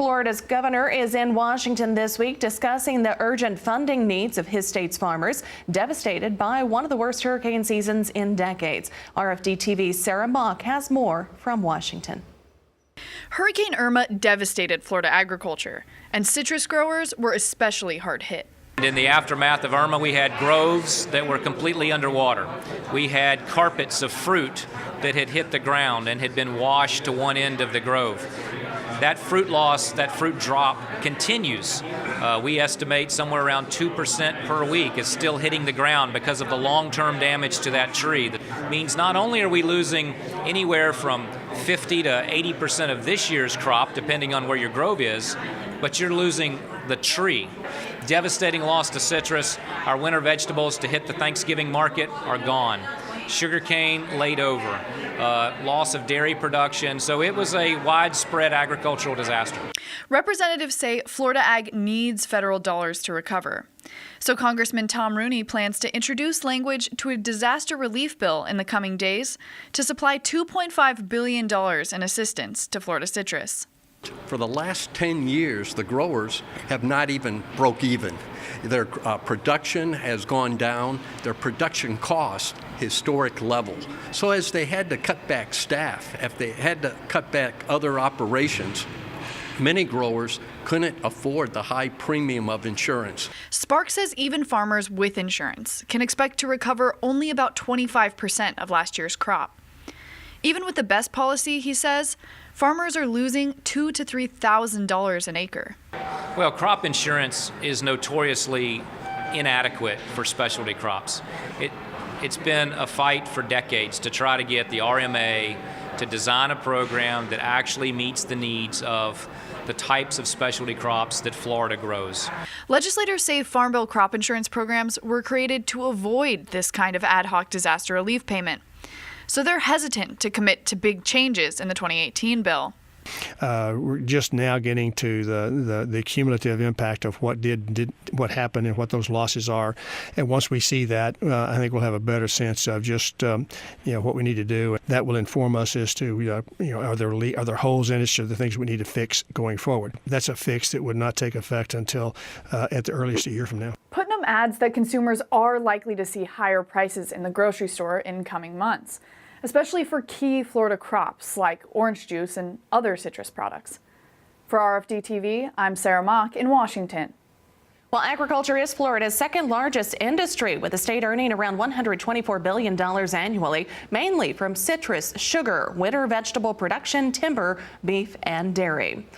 Florida's governor is in Washington this week discussing the urgent funding needs of his state's farmers devastated by one of the worst hurricane seasons in decades. RFD-TV's Sarah Mock has more from Washington. Hurricane Irma devastated Florida agriculture, and citrus growers were especially hard hit. In the aftermath of Irma, we had groves that were completely underwater. We had carpets of fruit that had hit the ground and had been washed to one end of the grove. That fruit loss, that fruit drop continues. We estimate somewhere around 2% per week is still hitting the ground because of the long-term damage to that tree. That means not only are we losing anywhere from 50 to 80% of this year's crop, depending on where your grove is, but you're losing the tree. Devastating loss to citrus. Our winter vegetables to hit the Thanksgiving market are gone. Sugarcane laid over. Loss of dairy production. So it was a widespread agricultural disaster. Representatives say Florida ag needs federal dollars to recover. So Congressman Tom Rooney plans to introduce language to a disaster relief bill in the coming days to supply $2.5 billion in assistance to Florida citrus. For the last 10 years, the growers have not even broke even. Their production has gone down, their production cost historic level. So as they had to cut back staff, if they had to cut back other operations, many growers couldn't afford the high premium of insurance. Spark says even farmers with insurance can expect to recover only about 25% of last year's crop. Even with the best policy, he says, farmers are losing $2,000 to $3,000 an acre. Well, crop insurance is notoriously inadequate for specialty crops. It's been a fight for decades to try to get the RMA to design a program that actually meets the needs of the types of specialty crops that Florida grows. Legislators say Farm Bill crop insurance programs were created to avoid this kind of ad hoc disaster relief payment. So they're hesitant to commit to big changes in the 2018 bill. We're just now getting to the cumulative impact of what what happened and what those losses are. And once we see that, I think we'll have a better sense of just what we need to do. That will inform us as to are there holes in it, or the things we need to fix going forward. That's a fix that would not take effect until at the earliest a year from now. Putnam adds that consumers are likely to see higher prices in the grocery store in coming months, especially for key Florida crops like orange juice and other citrus products. For RFD-TV, I'm Sarah Mock in Washington. Well, agriculture is Florida's second largest industry, with the state earning around $124 billion annually, mainly from citrus, sugar, winter vegetable production, timber, beef, and dairy.